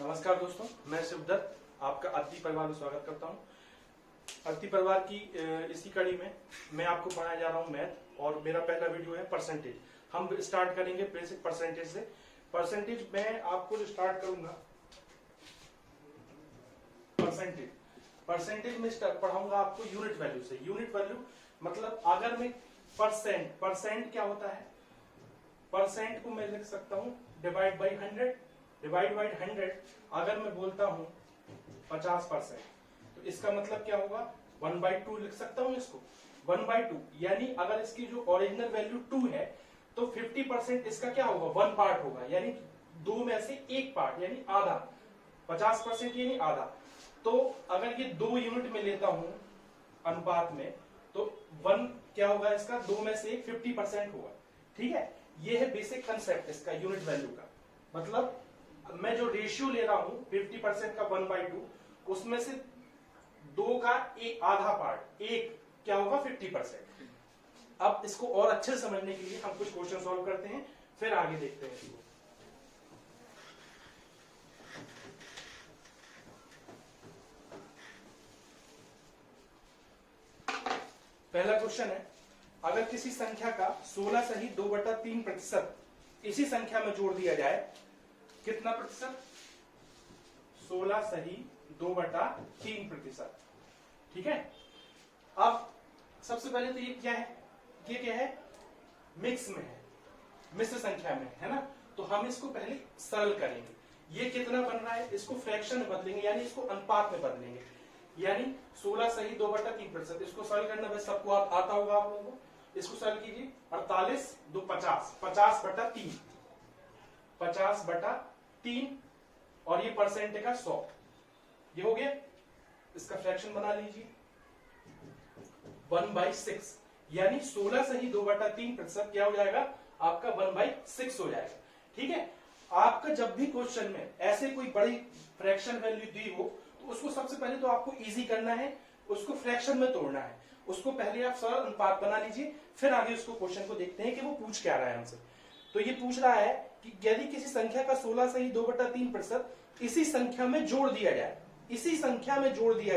नमस्कार दोस्तों, मैं शिवदत्त आपका अतिथि परिवार में स्वागत करता हूं। अतिथि परिवार की इसी कड़ी में मैं आपको पढ़ाने जा रहा हूं मैथ, और मेरा पहला वीडियो है परसेंटेज। हम स्टार्ट करेंगे बेसिक परसेंटेज से। परसेंटेज में आपको जो स्टार्ट करूंगा परसेंटेज में पढ़ाऊंगा आपको यूनिट वैल्यू से। यूनिट वैल्यू मतलब अगर मैं परसेंट क्या होता है, परसेंट को मैं लिख सकता हूं डिवाइड बाई 100। अगर मैं बोलता हूं 50%, तो इसका मतलब क्या होगा 1/2 लिख सकता हूं इसको 1/2। यानी अगर इसकी जो ओरिजिनल वैल्यू 2 है तो 50% इसका क्या होगा 1 पार्ट होगा, यानी 2 में से 1 पार्ट यानी आधा। 50% यानी आधा। तो अगर ये 2 यूनिट में लेता हूं अनुपात में, तो 1 क्या होगा इसका 2 में से 50% होगा। ठीक है, ये है बेसिक कंसेप्ट इसका यूनिट वैल्यू का। मतलब मैं जो रेशियो ले रहा हूं 50% का 1/2, उसमें से 2 का एक आधा पार्ट एक क्या होगा 50%। अब इसको और अच्छे से समझने के लिए हम कुछ क्वेश्चन सॉल्व करते हैं, फिर आगे देखते हैं इसको। पहला क्वेश्चन है, अगर किसी संख्या का 16 सही 2/3% इसी संख्या में जोड़ दिया जाए, कितना प्रतिशत 16 सही 2/3%। ठीक है, अब सबसे पहले तो ये क्या है मिक्स में है, मिश्र संख्या में है ना। तो हम इसको पहले सरल करेंगे। ये कितना बन रहा है इसको फ्रैक्शन में बदलेंगे, यानी इसको अनुपात में बदलेंगे। यानी 16 सही 2/3%, इसको सरल करना बस सबको आता होगा आप लोगों को। इसको सरल कीजिए 48 2 50, 50/3, 50/3, और ये परसेंट का 100। ये हो गया। इसका फ्रैक्शन बना लीजिए 1/6, यानी 16 सही 2/3% क्या हो जाएगा आपका 1/6 हो जाएगा। ठीक है, आपका जब भी क्वेश्चन में ऐसे कोई बड़ी फ्रैक्शन वैल्यू दी हो, तो उसको सबसे पहले तो आपको इजी करना है, उसको फ्रैक्शन में तोड़ना है। उसको पहले आप सरल अनुपात बना लीजिए, फिर आगे उसको क्वेश्चन को देखते हैं कि वो पूछ क्या रहा है हमसे। तो ये पूछ रहा है कि यदि किसी संख्या का 16 सही 2/3% इसी संख्या में जोड़ दिया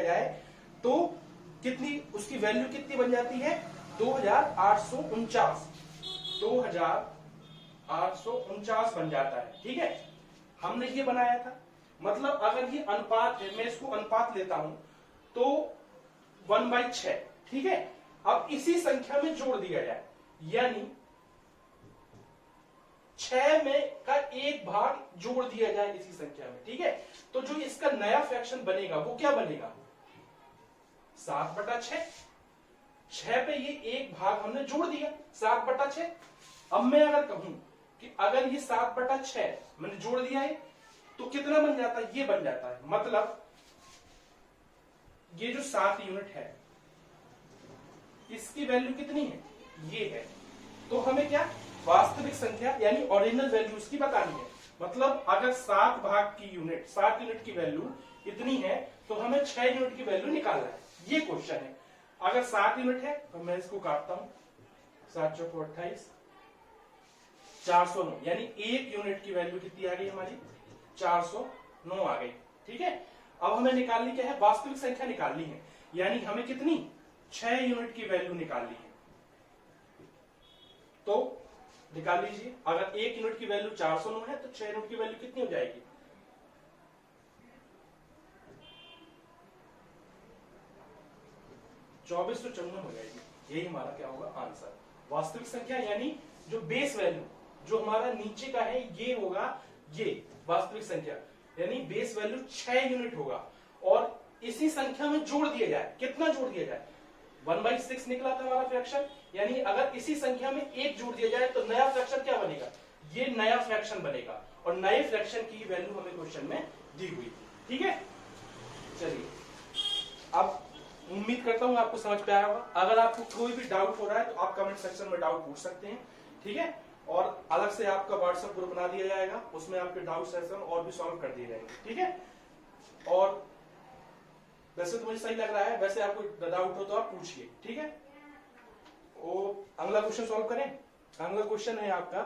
जाए, तो कितनी उसकी वैल्यू कितनी बन जाती है 2849 बन जाता है। ठीक है, हमने ये बनाया था। मतलब अगर ये अनुपात है, मैं इसको अनुपात लेता हूं तो 1/6। ठीक है, अब इसी संख्या में जोड़ दिया जाए, यानी 6 में का एक भाग जोड़ दिया जाए इसी संख्या में। ठीक है, तो जो इसका नया फ्रैक्शन बनेगा वो क्या बनेगा 7/6। 6 पे ये एक भाग हमने जोड़ दिया 7/6। अब मैं अगर कहूं कि अगर ये 7/6 मैंने जोड़ दिया है तो कितना बन जाता है, ये बन जाता है। मतलब ये जो 7 यूनिट है इसकी वैल्यू कितनी है, ये है। तो हमें क्या वास्तविक संख्या यानी ओरिजिनल वैल्यू उसकी बतानी है। मतलब अगर 7 यूनिट की वैल्यू इतनी है, तो हमें 6 यूनिट की वैल्यू निकालना है। ये क्वेश्चन है। अगर 7 यूनिट है तो मैं इसको काटता हूं 7 चौको 28, 409, यानी 1 यूनिट की वैल्यू कितनी आ गई हमारी 409 आ गई। ठीक है, अब हमें निकालनी क्या है वास्तविक संख्या निकालनी है, यानी हमें कितनी 6 यूनिट की वैल्यू निकालनी है। तो निकाल लीजिए, अगर 1 यूनिट की वैल्यू 409 है तो 6 यूनिट की वैल्यू कितनी हो जाएगी 2454 हो जाएगी। यही हमारा क्या होगा आंसर। वास्तविक संख्या यानी जो बेस वैल्यू जो हमारा नीचे का है ये होगा, ये वास्तविक संख्या यानी बेस वैल्यू 6 यूनिट होगा, और इसी संख्या में जोड़ दिया जाए। कितना जोड़ दिया जाए 1/6 निकला था हमारा फ्रैक्शन, यानी अगर इसी संख्या में 1 जोड़ दिया जाए तो नया फ्रैक्शन क्या बनेगा, ये नया फ्रैक्शन बनेगा। और नए फ्रैक्शन की वैल्यू हमें क्वेश्चन में दी हुई थी। ठीक है, चलिए अब उम्मीद करता हूं आपको समझ पे आया होगा। अगर आपको कोई भी डाउट हो रहा है तो आप कमेंट सेक्शन में डाउट पूछ सकते हैं। ठीक है, और अलग से आपका व्हाट्सएप ग्रुप बना दिया जाएगा, उसमें आपके डाउट सेशन और भी सॉल्व कर दिए जाएंगे। ठीक है, और वैसे तो मुझे सही लग रहा है, वैसे आपको डाउट हो तो आप पूछिए। ठीक है, अगला क्वेश्चन सॉल्व करें। अगला क्वेश्चन है आपका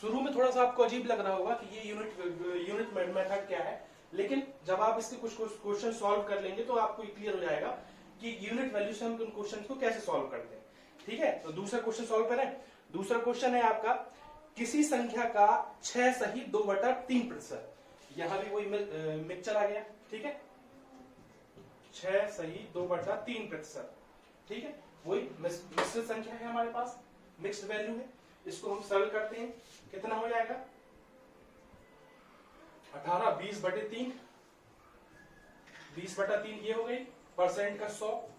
शुरू में थोड़ा सा आपको अजीब लग रहा होगा कि ये यूनिट मेथड क्या है, लेकिन जब आप इसके कुछ क्वेश्चन सॉल्व कर लेंगे तो आपको क्लियर हो जाएगा कि यूनिट वैल्यू से हम उन क्वेश्चन को कैसे सॉल्व करते हैं। ठीक है, तो दूसरा क्वेश्चन सॉल्व करें। दूसरा क्वेश्चन है आपका, किसी संख्या का 6 सही 2/3%। यहां भी वही मिक्सचर आ गया। ठीक है, 6 सही 2/3%। ठीक है, वही मिश्रित संख्या है हमारे पास, मिक्स्ड वैल्यू है। इसको हम सरल करते हैं, कितना हो जाएगा 18 20/3, 20/3 ये हो गई, परसेंट का 100,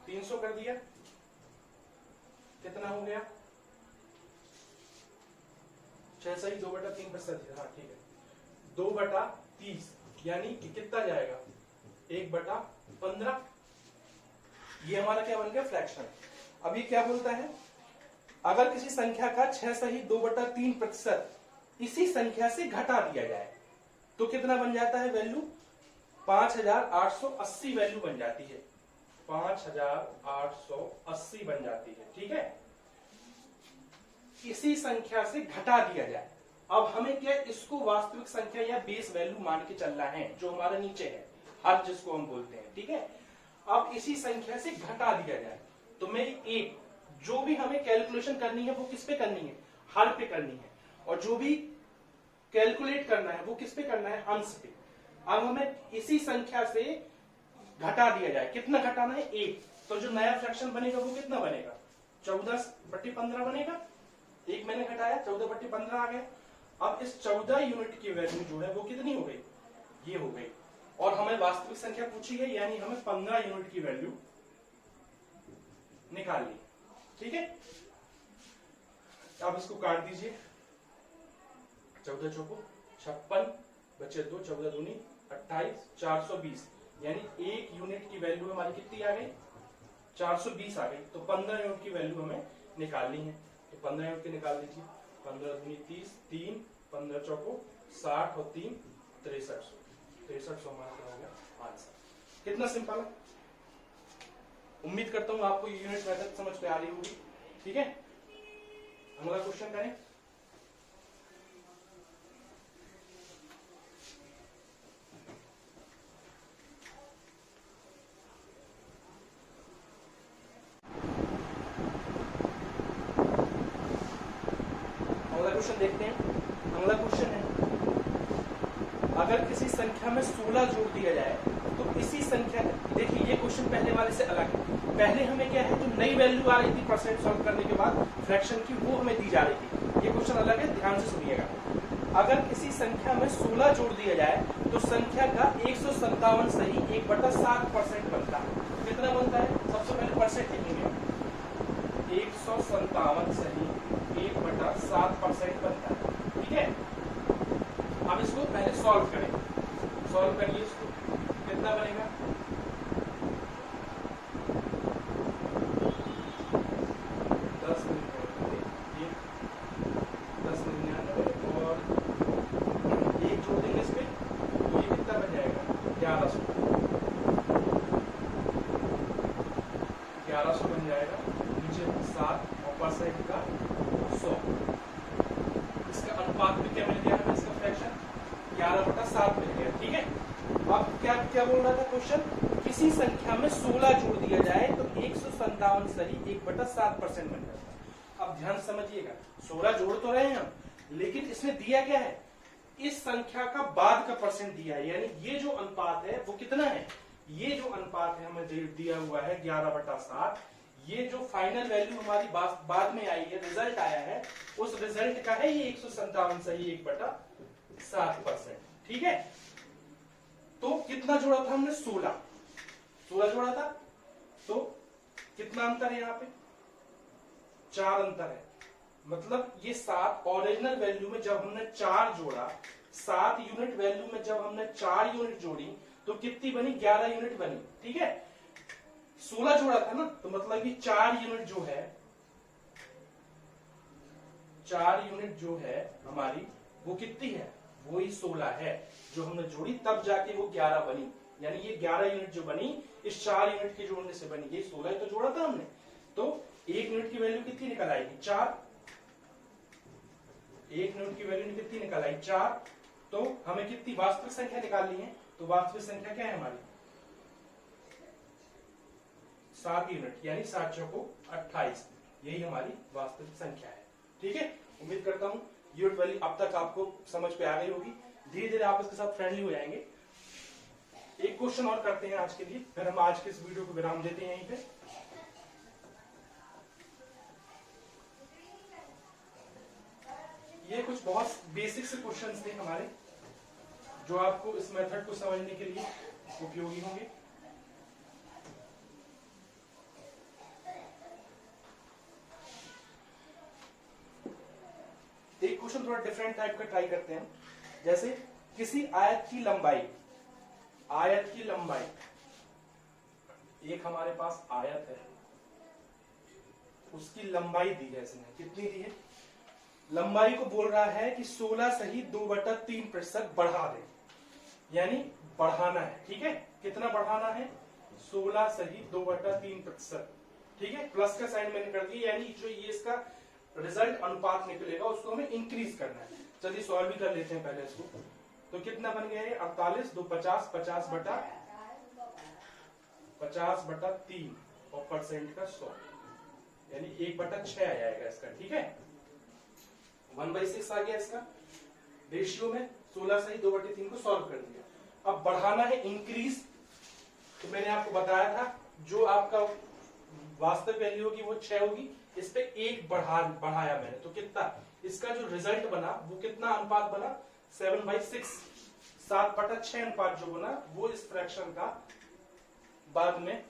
300 कर दिया, कितना हो गया 6 सही 2/3%। हाँ ठीक है, 2/30 यानी कि कितना जाएगा 1/15। ये हमारा क्या बन गया फ्रैक्शन। अब ये क्या बोलता है, अगर किसी संख्या का 6 सही 2/3% इसी संख्या से घटा दिया जाए तो कितना बन जाता है वैल्यू, 5880 वैल्यू बन जाती है, 5880 बन जाती है। ठीक है, इसी संख्या से घटा दिया जाए। अब हमें क्या इसको वास्तविक संख्या या बेस वैल्यू मान के चलना है, जो हमारे नीचे है हर, जिसको हम बोलते हैं। ठीक है, अब इसी संख्या से घटा दिया जाए तो मैं एक जो भी हमें कैलकुलेशन करनी है वो किस पे करनी है, हर पे करनी है, और जो भी कैलकुलेट करना है वो किस पे करना है, अंश पे। अब हमें इसी संख्या से घटा दिया जाए, कितना घटाना है 1, तो जो नया फ्रैक्शन बनेगा वो कितना बनेगा 14/15 बनेगा। 1 मैंने घटाया, 14/15 आ गया। अब इस 14 यूनिट की वैल्यू जो है वो कितनी हो गई, ये हो गई, और हमें वास्तविक संख्या पूछी है, यानी हमें 15 यूनिट की वैल्यू निकाल ली। ठीक है, अब इसको काट दीजिए, 14 चौको 56 बचे 2, 14 दूनी 28, 420, यानी 1 यूनिट की वैल्यू हमारी कितनी आ गई 420 आ गई। तो 15 यूनिट की वैल्यू हमें निकालनी है, तो 15 यूनिट की निकाल दीजिए, 15 दूनी 30, 3 15 चौको 60 और 3 6300 हमारा क्या हो गया आंसर। कितना सिंपल है। उम्मीद करता हूं आपको यूनिट मेथड समझ में आ रही होगी। ठीक है, अगला क्वेश्चन करें। अगला क्वेश्चन देखते हैं। अगला क्वेश्चन है, अगर किसी संख्या में 16 जोड़ दिया जाए तो इसी संख्या, देखिए ये क्वेश्चन पहले वाले से अलग है। पहले हमें क्या है, जो नई वैल्यू आ रही थी परसेंट सॉल्व करने के बाद फ्रैक्शन की, वो हमें दी जा रही थी। ये क्वेश्चन अलग है, ध्यान से सुनिएगा। अगर किसी संख्या में 16 जोड़ दिया जाए तो संख्या का 157 सही 1/7% बनता है। कितना बनता है, सबसे पहले परसेंट लिखेंगे, 157 सही 1/7% बनता है। ठीक है, अब इसको पहले सॉल्व करें, सॉल्व करिए इसको, कितना बनेगा 10 और 1 जोड़ देंगे इस पे, तो ये कितना बन जाएगा 1100 बन जाएगा। नीचे 7 और परसेंट का 100, इसका अनुपात भी क्या मिल गया हमें, इसका फ्रैक्शन 11/7 मिल गया। ठीक है, अब क्या बोल रहा था क्वेश्चन, किसी संख्या में 16 जोड़ दिया जाए तो 157 सही 1/7% बन जाता है। अब ध्यान समझिएगा, 16 जोड़ तो रहे हैं हम, लेकिन इसने दिया क्या है, इस संख्या का बाद का परसेंट दिया है, यानी ये जो अनुपात है वो कितना है, ये जो अनुपात है हमें दिया हुआ है 11/7। ये जो फाइनल वैल्यू हमारी बाद में आई है, रिजल्ट आया है, उस रिजल्ट का है ये 157 सही 1/7%। ठीक है, तो कितना जोड़ा था हमने 16 जोड़ा था, तो कितना अंतर है यहाँ पे 4 अंतर है। मतलब ये 7 ओरिजिनल वैल्यू में जब हमने 4 जोड़ा, 7 यूनिट वैल्यू में जब हमने 4 यूनिट जोड़ी तो कितनी बनी 11 यूनिट बनी। ठीक है, 16 जोड़ा था ना, तो मतलब कि 4 यूनिट जो है, 4 यूनिट जो है हमारी वो कितनी है, वो ही 16 है, जो हमने जोड़ी तब जाके वो 11 बनी। यानी ये 11 यूनिट जो बनी इस 4 यूनिट के जोड़ने से बनी, ये 16 तो जोड़ा था हमने, तो 1 यूनिट की वैल्यू कितनी निकल आएगी 4, 1 यूनिट की वैल्यू कितनी निकाल आई 4, तो हमें कितनी वास्तविक संख्या निकालनी है, तो वास्तविक संख्या क्या है हमारी 7 यूनिट, यानी 7 चौको 28, यही हमारी वास्तविक संख्या है। ठीक है, उम्मीद करता हूं यूनिट वैल्यू अब तक आपको समझ पे आ गई होगी, धीरे धीरे आप इसके साथ फ्रेंडली हो जाएंगे। एक क्वेश्चन और करते हैं आज के लिए, फिर हम आज के इस वीडियो को विराम देते हैं यहीं पे। ये कुछ बहुत बेसिक से क्वेश्चंस थे हमारे, जो आपको इस मेथड को समझने के लिए उपयोगी होंगे। एक क्वेश्चन थोड़ा डिफरेंट टाइप का ट्राई करते हैं। जैसे किसी आयत की लंबाई, एक हमारे पास आयत है, उसकी लंबाई दी है इसने, कितनी दी है, लंबाई को बोल रहा है कि 16 सही 2/3% बढ़ा दे, यानी बढ़ाना है। ठीक है, कितना बढ़ाना है, 16 सही 2/3%। ठीक है, प्लस का साइन मैंने कर दिया, यानी जो ये इसका रिजल्ट अनुपात निकलेगा उसको हमें इंक्रीज करना है। चलिए सॉल्व भी कर लेते हैं पहले इसको। तो कितना बन गया है 48, 2 50, 50/3 और परसेंट का 100, यानी 1/6 आ जाएगा इसका। ठीक है, 1/6 आ गया इसका रेशियो में, 16 सही 2/3 को सॉल्व कर दिया। अब बढ़ाना है इंक्रीज, तो मैंने आपको बताया था जो आपका वास्तविक वैल्यू होगी वो 6 होगी, इस पे 1 बढ़ाया मैंने, तो कितना इसका जो रिजल्ट बना वो कितना अनुपात बना 7/6, 7/6 अनुपात जो बना वो इस फ्रैक्शन का बाद में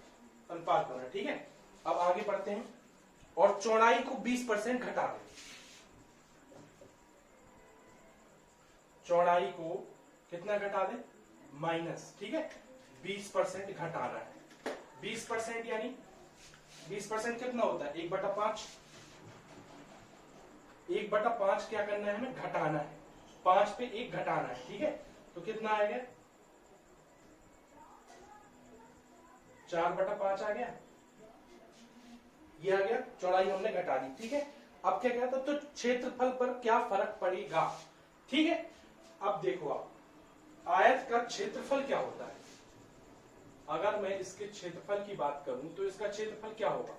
अनुपात बना। ठीक है, अब आगे बढ़ते हैं, और चौड़ाई को 20% घटा दें, चौड़ाई को कितना घटा दें माइनस। ठीक है, 20% घटाना है, 20% यानी 20% कितना होता है 1/5, 1/5 क्या करना है हमें घटाना है, 5 पे 1 घटाना है। ठीक है, तो कितना आएगा 4/5 आ गया, ये आ गया, चौड़ाई हमने घटा दी। ठीक है, अब क्या कहता तो क्षेत्रफल पर क्या फर्क पड़ेगा। ठीक है, अब देखो आप आयत का क्षेत्रफल क्या होता है, अगर मैं इसके क्षेत्रफल की बात करूं तो इसका क्षेत्रफल क्या होगा,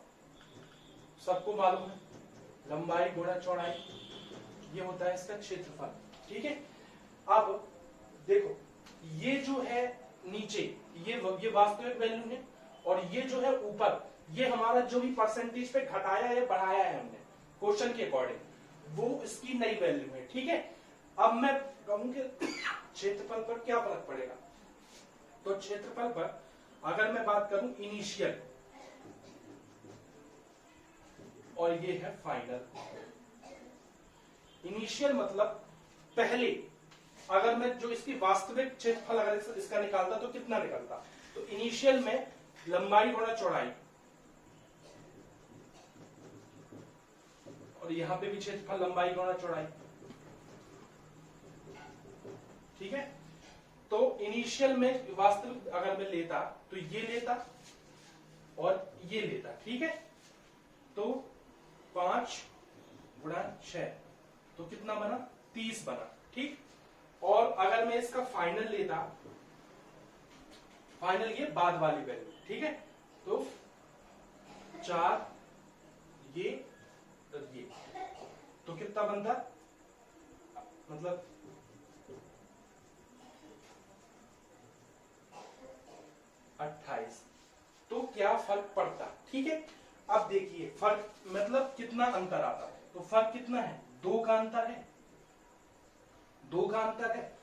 सबको मालूम है लंबाई गुणा चौड़ाई, ये होता है इसका क्षेत्रफल। ठीक है, अब देखो ये जो है नीचे ये वास्तविक वैल्यू है, और ये जो है ऊपर ये हमारा जो भी परसेंटेज पे घटाया या बढ़ाया है हमने क्वेश्चन के अकॉर्डिंग, वो इसकी नई वैल्यू है। ठीक है, अब मैं कहूं कि क्षेत्रफल पर क्या फर्क पड़ेगा, तो क्षेत्रफल पर अगर मैं बात करूं इनिशियल और ये है फाइनल। इनिशियल मतलब पहले, अगर मैं जो इसकी वास्तविक क्षेत्रफल अगर इसका निकालता तो कितना निकलता, तो इनिशियल में लंबाई गुणा चौड़ाई, और यहां पे भी क्षेत्रफल लंबाई गुणा चौड़ाई। ठीक है, तो इनिशियल में वास्तविक अगर मैं लेता तो ये लेता और ये लेता। ठीक है, तो 5 गुणा 6 तो कितना बना 30 बना। ठीक, और अगर मैं इसका फाइनल लेता, फाइनल ये बाद वाली वैल्यू। ठीक है, तो 4 ये तो कितना बनता, मतलब 28, तो क्या फर्क पड़ता। ठीक है, अब देखिए फर्क मतलब कितना अंतर आता है, तो फर्क कितना है 2 का अंतर है, 2 का अंतर है,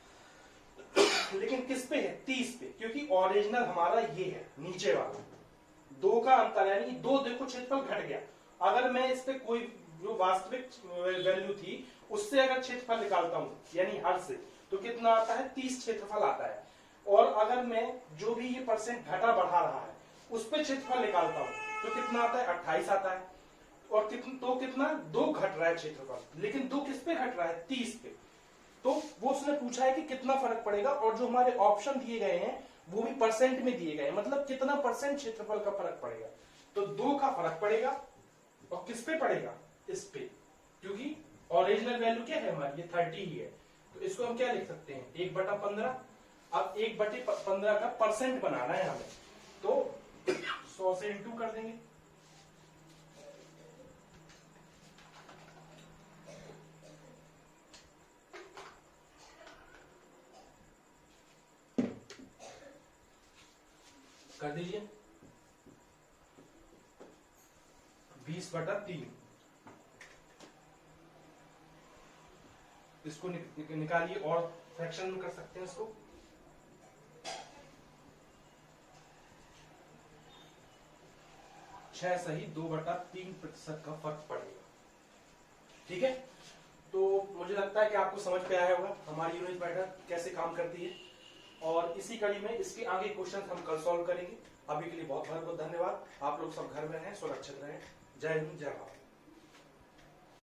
लेकिन किस पे है 30 पे, क्योंकि ओरिजिनल हमारा ये है नीचे वाला, 2 का अंतर यानी 2 देखो क्षेत्रफल घट गया। अगर मैं इस पे कोई जो वास्तविक वैल्यू थी उससे अगर क्षेत्रफल निकालता हूं यानी हर से, तो कितना आता है 30 क्षेत्रफल आता है, और अगर मैं जो भी ये परसेंट घटा बढ़ा रहा है उस पे क्षेत्रफल निकालता हूं तो कितना आता है 28 आता है, और कितना 2 घट रहा है क्षेत्रफल, लेकिन 2 किस पे घट रहा है 30 पे, तो वो उसने पूछा है कि कितना फर्क पड़ेगा, और जो हमारे ऑप्शन दिए गए हैं वो भी परसेंट में दिए गए हैं, मतलब कितना परसेंट क्षेत्रफल का फर्क पड़ेगा, तो 2 का फर्क पड़ेगा, और किस पे पड़ेगा इस पे, क्योंकि ओरिजिनल वैल्यू क्या है हमारी, ये 30 ही है, तो इसको हम क्या लिख सकते हैं 1/15। अब 1/15 का परसेंट बनाना है हमें, तो 100 से इंटू कर देंगे। कर दीजिए 20/3। इसको निकालिए और फ्रैक्शन में कर सकते हैं इसको। छह सही 2/3% का फर्क पड़ेगा। ठीक है, तो मुझे लगता है कि आपको समझ पे आया होगा हमारी यूनिट मेथड कैसे काम करती है, और इसी कड़ी में इसके आगे क्वेश्चन हम कल सॉल्व करेंगे। अभी के लिए बहुत बहुत धन्यवाद। आप लोग सब घर में रहें, सुरक्षित रहें। जय हिंद, जय भारत।